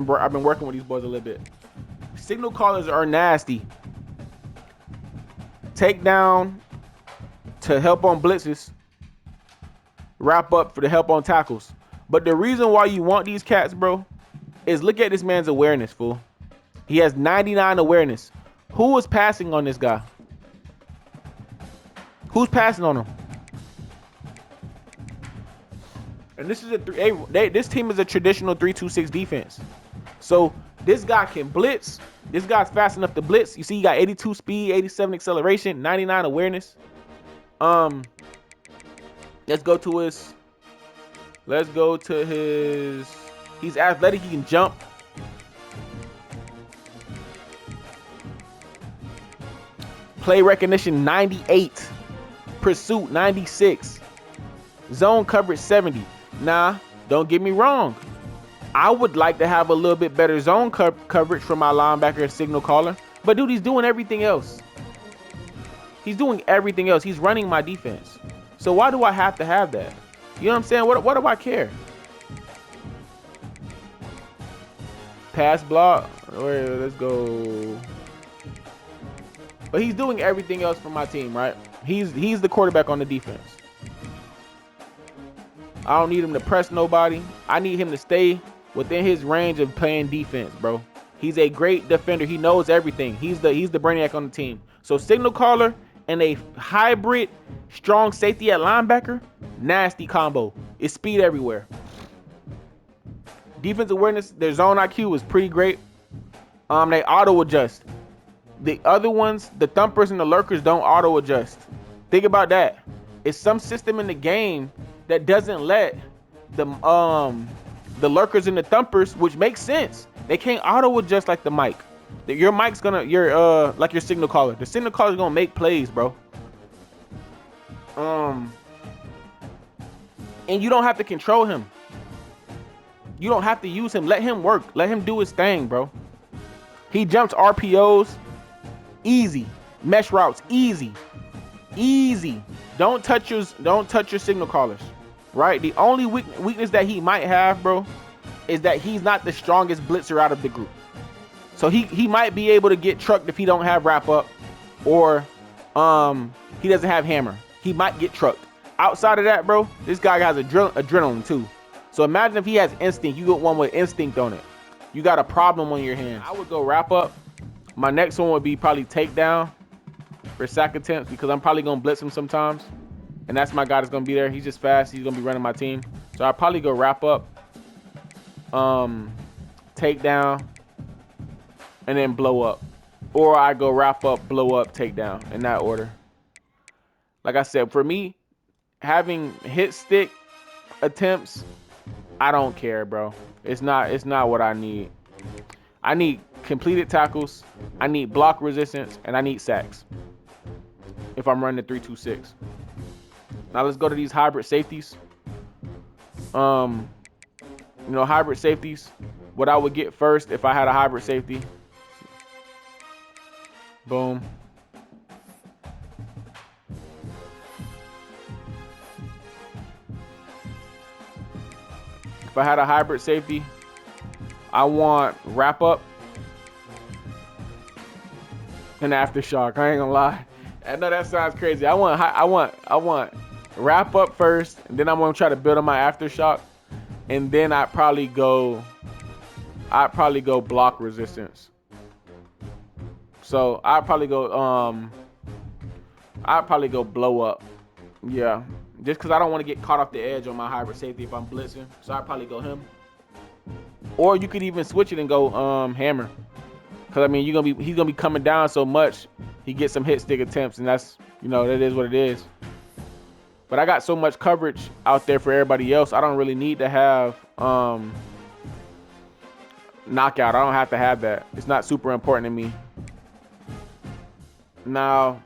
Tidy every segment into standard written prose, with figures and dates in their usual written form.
I've been working with these boys a little bit. Signal callers are nasty. Take down to help on blitzes. Wrap up for the help on tackles. But the reason why you want these cats, bro, is look at this man's awareness, fool. He has 99 awareness. Who is passing on this guy? Who's passing on him? And this is this team is a traditional 3-2-6 defense. So this guy can blitz. This guy's fast enough to blitz. You see, he got 82 speed, 87 acceleration, 99 awareness. Let's go to his. He's athletic. He can jump. Play recognition 98. Pursuit 96. Zone coverage 70. Nah, don't get me wrong. I would like to have a little bit better zone coverage from my linebacker and signal caller. But dude, he's doing everything else. He's doing everything else. He's running my defense. So why do I have to have that? You know what I'm saying? What do I care? Pass block. Let's go. But he's doing everything else for my team, right? He's the quarterback on the defense. I don't need him to press nobody. I need him to stay within his range of playing defense, bro. He's a great defender. He knows everything. He's the brainiac on the team. So signal caller and a hybrid strong safety at linebacker, nasty combo. It's speed everywhere. Defensive awareness, their zone IQ is pretty great. They auto adjust. The other ones, the thumpers and the lurkers, don't auto adjust. Think about that. It's some system in the game that doesn't let the lurkers and the thumpers, which makes sense. They can't auto adjust like the mic. Your mic's gonna, like your signal caller. The signal caller is gonna make plays, bro. And you don't have to control him. You don't have to use him. Let him work. Let him do his thing, bro. He jumps RPOs easy. Mesh routes easy. Easy. Don't touch your signal callers. Right? The only weakness that he might have, bro, is that he's not the strongest blitzer out of the group. So he might be able to get trucked if he don't have wrap up, or he doesn't have hammer. He might get trucked. Outside of that, bro, this guy has adrenaline too. So imagine if he has instinct. You get one with instinct on it. You got a problem on your hands. I would go wrap up. My next one would be probably takedown for sack attempts, because I'm probably gonna blitz him sometimes, and that's my guy that's gonna be there. He's just fast. He's gonna be running my team. So I'll probably go wrap up, takedown, and then blow up. Or I go wrap up, blow up, takedown, in that order. Like I said, for me, having hit stick attempts, I don't care, bro. It's not what I need. I need completed tackles, I need block resistance, and I need sacks if I'm running the 3-2-6. Now let's go to these hybrid safeties. Hybrid safeties, what I would get first if I had a hybrid safety. Boom. If I had a hybrid safety, I want wrap up and aftershock. I ain't gonna lie. I know that sounds crazy. I want wrap up first, and then I'm gonna try to build on my aftershock, and then I'd probably go block resistance. So I'd probably go blow up. Yeah. Just because I don't want to get caught off the edge on my hybrid safety if I'm blitzing. So I'd probably go him. Or you could even switch it and go hammer. Because I mean he's gonna be coming down so much, he gets some hit stick attempts, and that's, that is what it is. But I got so much coverage out there for everybody else, I don't really need to have knockout. I don't have to have that. It's not super important to me. Now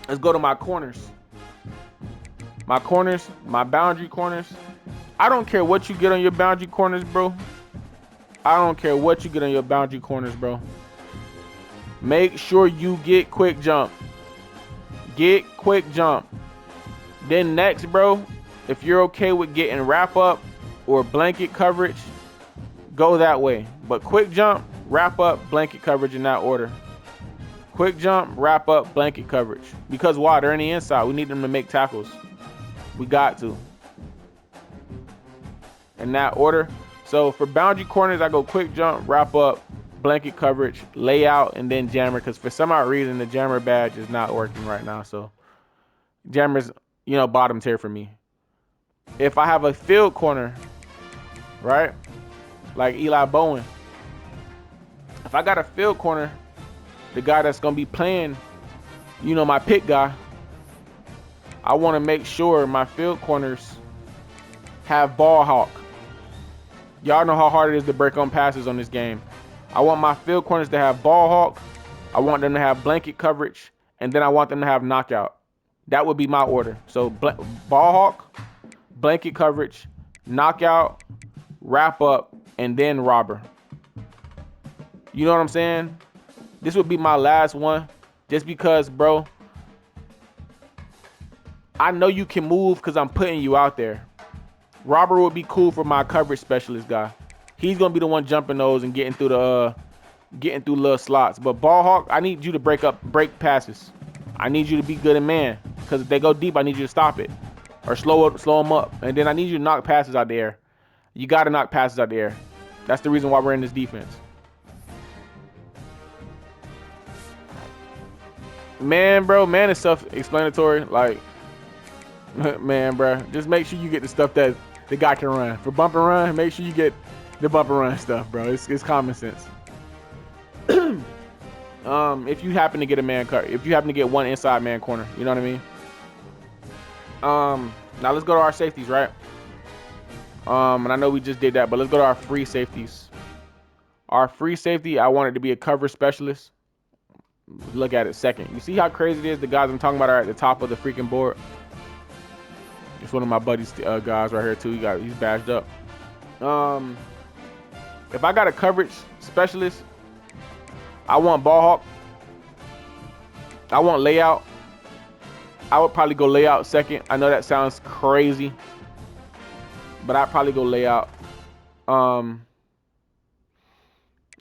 let's go to my corners. My corners, my boundary corners. I don't care what you get on your boundary corners, bro. I don't care what you get on your boundary corners, bro. Make sure you get quick jump. Get quick jump. Then next, bro, if you're okay with getting wrap up or blanket coverage, go that way. But quick jump, wrap up, blanket coverage in that order. Quick jump, wrap up, blanket coverage. Because why? They're in the inside. We need them to make tackles. We got to. In that order. So for boundary corners, I go quick jump, wrap up, blanket coverage, layout, and then jammer. Because for some odd reason, the jammer badge is not working right now. So jammer's, you know, bottom tier for me. If I have a field corner, right, like Eli Bowen, if I got a field corner, the guy that's going to be playing, you know, my pick guy, I want to make sure my field corners have ball hawk. Y'all know how hard it is to break on passes on this game. I want my field corners to have ball hawk. I want them to have blanket coverage, and then I want them to have knockout. That would be my order. So ball hawk, blanket coverage, knockout, wrap up, and then robber. You know what I'm saying? This would be my last one, just because, bro, I know you can move because I'm putting you out there. Robber would be cool for my coverage specialist guy. He's gonna be the one jumping those and getting through little slots. But ball hawk, I need you to break passes. I need you to be good in man, because if they go deep, I need you to stop it or slow them up. And then I need you to knock passes out the air. You got to knock passes out the air. That's the reason why we're in this defense. Man, bro, man is self-explanatory. Like, man, bro, just make sure you get the stuff that the guy can run. For bump and run, make sure you get the bump and run stuff, bro. It's common sense. If you happen to get a man cut, if you happen to get one inside man corner, you know what I mean? Now let's go to our safeties, right? And I know we just did that, but let's go to our free safeties. Our free safety, I want it to be a cover specialist. Look at it second. You see how crazy it is? The guys I'm talking about are at the top of the freaking board. It's one of my buddies guys right here too. He's badged up. If I got a coverage specialist, I want ball hawk. I want layout. I would probably go layout second. I know that sounds crazy, but I'd probably go layout.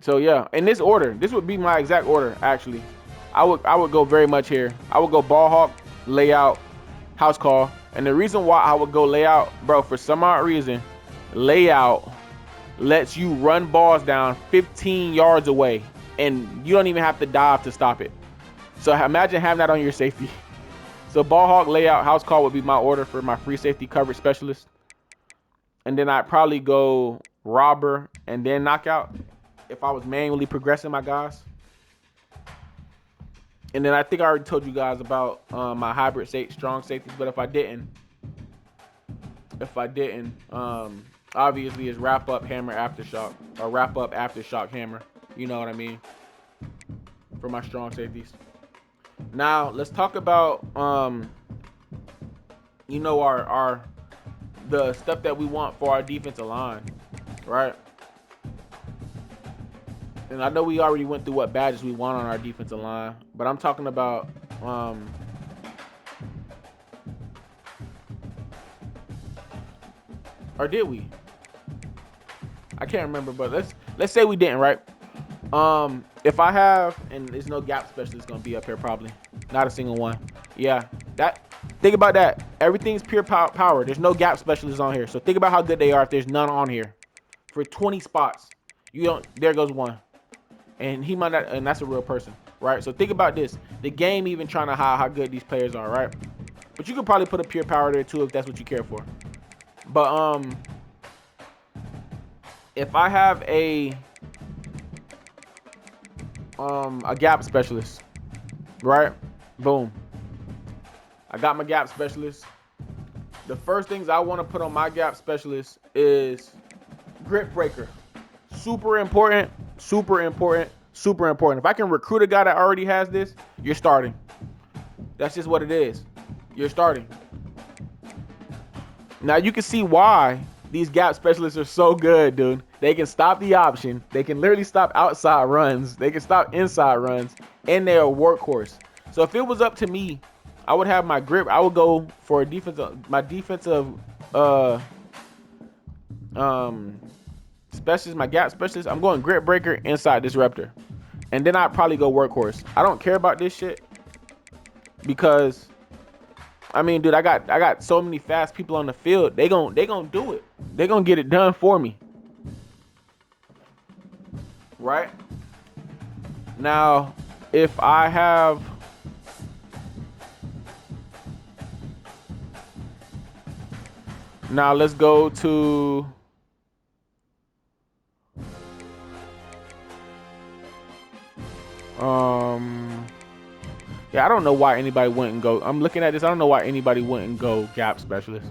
So yeah, in this order, this would be my exact order actually. I would go very much here. I would go ball hawk, layout, house call. And the reason why I would go layout, bro, for some odd reason, layout lets you run balls down 15 yards away, and you don't even have to dive to stop it. So imagine having that on your safety. So ball hawk, layout, house call would be my order for my free safety coverage specialist. And then I'd probably go robber and then knockout if I was manually progressing my guys. And then I think I already told you guys about my hybrid strong safeties, but if I didn't, obviously it's wrap up, hammer, aftershock, or wrap up, aftershock, hammer. You know what I mean? For my strong safeties. Now let's talk about you know, the stuff that we want for our defensive line, right? And I know we already went through what badges we want on our defensive line, but I'm talking about or did we? I can't remember, but let's say we didn't, right? If I have, and there's no gap specialist gonna be up here probably, not a single one. Yeah, think about that. Everything's pure power. There's no gap specialists on here, so think about how good they are if there's none on here. For 20 spots, there goes one. And he might not, and that's a real person, right? So think about this. The game even trying to hide how good these players are, right? But you could probably put a pure power there too if that's what you care for. But if I have a gap specialist, right? Boom. I got my gap specialist. The first things I want to put on my gap specialist is grip breaker. Super important, super important, super important. If I can recruit a guy that already has this, you're starting. That's just what it is. You're starting. Now you can see why these gap specialists are so good, dude. They can stop the option. They can literally stop outside runs. They can stop inside runs, and they're a workhorse. So if it was up to me, I would have my grip. I would go for a my defensive Specialist, my gap specialist, I'm going grip breaker, inside disruptor. And then I'd probably go workhorse. I don't care about this shit because I mean, dude, I got so many fast people on the field. They gon' do it. They gonna get it done for me. Right? Now, if I have now let's go to yeah, I don't know why anybody wouldn't go. I'm looking at this. I don't know why anybody wouldn't go gap specialist.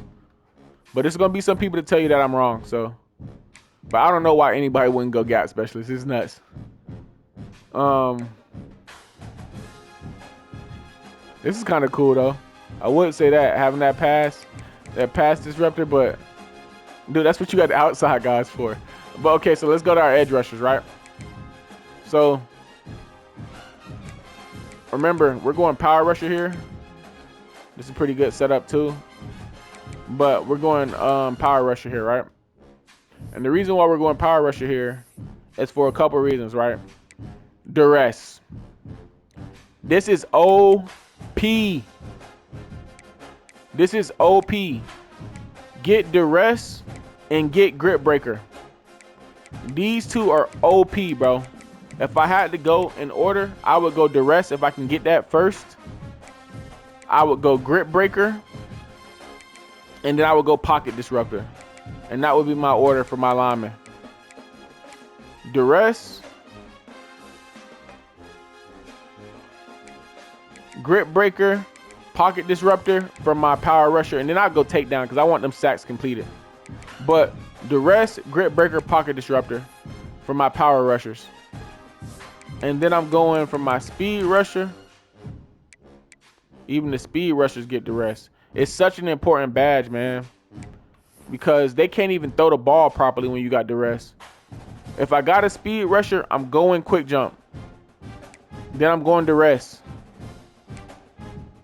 But there's gonna be some people to tell you that I'm wrong. So, but I don't know why anybody wouldn't go gap specialist. It's nuts. This is kind of cool though. I would say that having that pass disruptor, but dude, that's what you got the outside guys for. But okay, so let's go to our edge rushers, right? So remember, we're going power rusher here. This is a pretty good setup too. But we're going power rusher here, right? And the reason why we're going power rusher here is for a couple reasons, right? Duress. This is OP. This is OP. Get duress and get grip breaker. These two are OP, bro. If I had to go in order, I would go duress if I can get that first. I would go grip breaker. And then I would go pocket disruptor. And that would be my order for my lineman. Duress. Grip breaker. Pocket disruptor for my power rusher. And then I'll go takedown because I want them sacks completed. But duress, grip breaker, pocket disruptor for my power rushers. And then I'm going for my speed rusher. Even the speed rushers get duress. It's such an important badge, man. Because they can't even throw the ball properly when you got duress. If I got a speed rusher, I'm going quick jump. Then I'm going duress.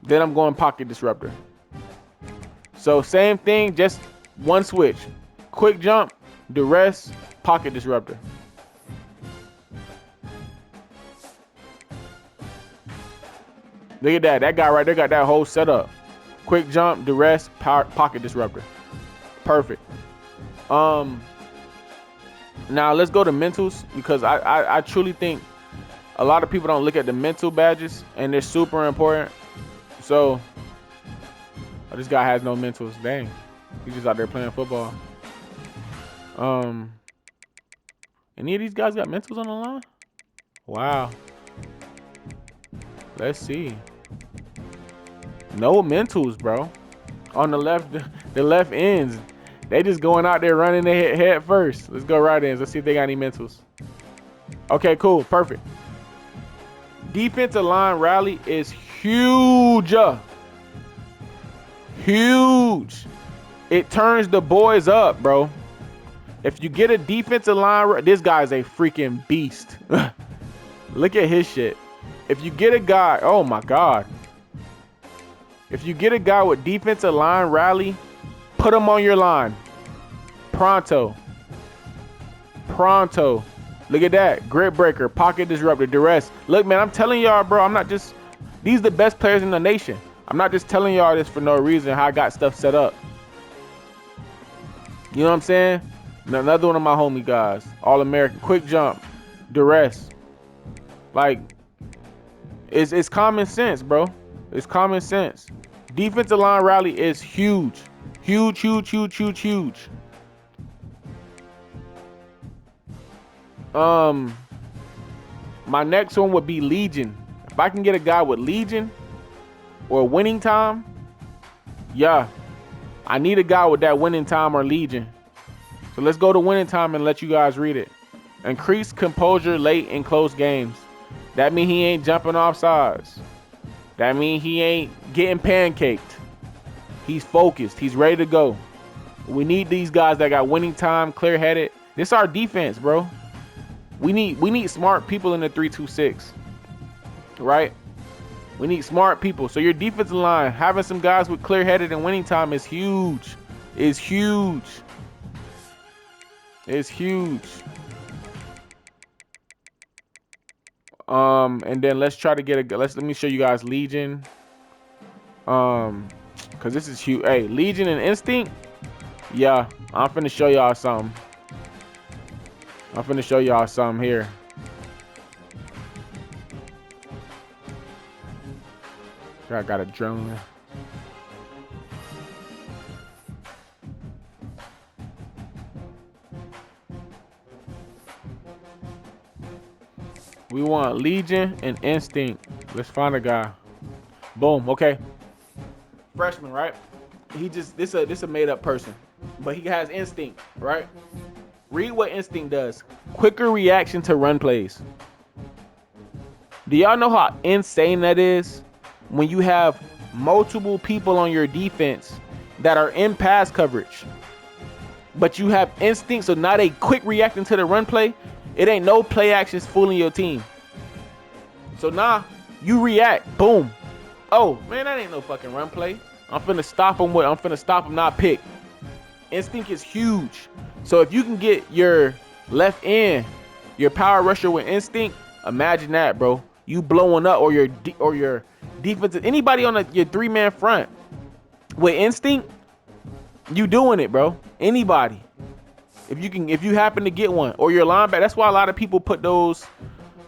Then I'm going pocket disruptor. So same thing, just one switch. Quick jump, duress, pocket disruptor. Look at that. That guy right there got that whole setup. Quick jump, duress, pocket disruptor. Perfect. Now let's go to mentals, because I truly think a lot of people don't look at the mental badges, and they're super important. So, oh, this guy has no mentals. Dang, he's just out there playing football. Any of these guys got mentals on the line? Wow. Let's see. No mentals, bro. On the left ends. They just going out there running their head first. Let's go right ends. Let's see if they got any mentals. Okay, cool. Perfect. Defensive line rally is huge. Huge. It turns the boys up, bro. If you get a defensive line, this guy's a freaking beast. Look at his shit. If you get a guy, oh my God. If you get a guy with defensive line rally, put him on your line. Pronto. Pronto. Look at that. Grip breaker, pocket disruptor, duress. Look, man, I'm telling y'all, bro, I'm not just, these are the best players in the nation. I'm not just telling y'all this for no reason, how I got stuff set up. You know what I'm saying? Another one of my homie guys. All-American. Quick jump. Duress. Like, it's common sense, bro. It's common sense. Defensive line rally is huge. Huge, huge, huge, huge, huge. My next one would be Legion. If I can get a guy with Legion or winning time, yeah. I need a guy with that winning time or Legion. So let's go to winning time and let you guys read it. Increase composure late in close games. That means he ain't jumping off sides. That means he ain't getting pancaked. He's focused. He's ready to go. We need these guys that got winning time, clear-headed. This is our defense, bro. We need smart people in the 3-2-6, right? We need smart people. So your defensive line, having some guys with clear-headed and winning time is huge. Is huge. It's huge. And then let's try to get a let me show you guys Legion. Cause this is huge. Hey, Legion and Instinct. Yeah, I'm finna show y'all something. I'm finna show y'all something here. I got a drone. We want Legion and Instinct. Let's find a guy. Boom. Okay. Freshman, right? This a made up person, but he has Instinct, right? Read what Instinct does. Quicker reaction to run plays. Do y'all know how insane that is? When you have multiple people on your defense that are in pass coverage, but you have Instinct, so not a quick reacting to the run play. It ain't no play actions fooling your team. So now you react. Boom. Oh man, that ain't no fucking run play. I'm finna stop him. I'm finna stop him, not pick. Instinct is huge. So if you can get your left end, your power rusher with Instinct, imagine that, bro. You blowing up, or your defensive, anybody on your 3-man front with Instinct, you doing it, bro. Anybody. If you happen to get one, or your linebacker. That's why a lot of people put those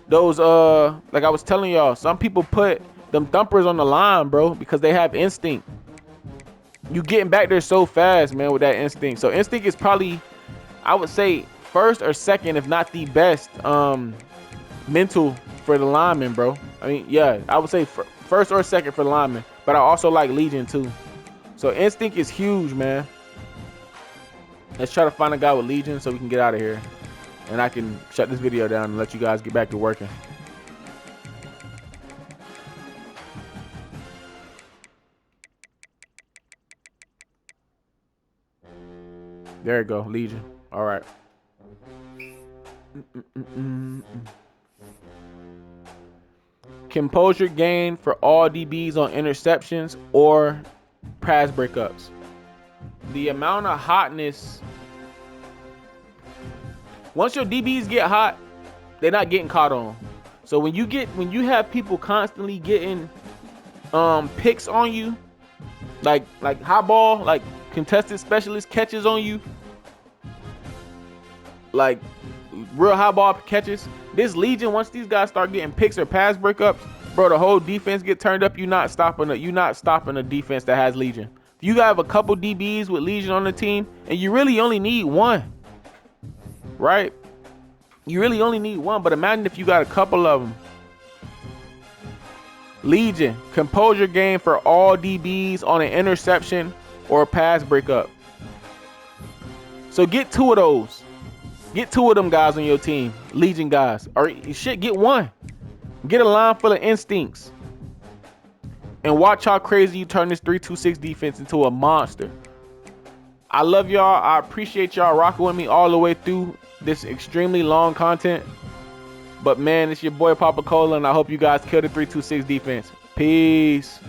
like I was telling y'all, some people put them thumpers on the line, bro, because they have Instinct. You getting back there so fast, man, with that Instinct. So Instinct is probably, I would say, first or second, if not the best mental for the lineman, bro. I mean, yeah, I would say first or second for the lineman, but I also like Legion too. So Instinct is huge, man. Let's try to find a guy with Legion so we can get out of here, and I can shut this video down and let you guys get back to working. There you go, Legion. All right. Composure gain for all DBs on interceptions or pass breakups. The amount of hotness, once your DBs get hot, they're not getting caught on. So when you have people constantly getting picks on you, like high ball, like contested specialist catches on you, like real high ball catches, this Legion, once these guys start getting picks or pass breakups, bro, the whole defense get turned up. You're not stopping a defense that has Legion. You have a couple DBs with Legion on the team, and you really only need one, right? You really only need one, but imagine if you got a couple of them. Legion, composure gain for all DBs on an interception or a pass breakup. So get 2 of those. Get 2 of them guys on your team, Legion guys. Or shit, get 1. Get a line full of Instincts. And watch how crazy you turn this 3-2-6 defense into a monster. I love y'all. I appreciate y'all rocking with me all the way through this extremely long content. But man, it's your boy Papa Cola, and I hope you guys kill the 3-2-6 defense. Peace.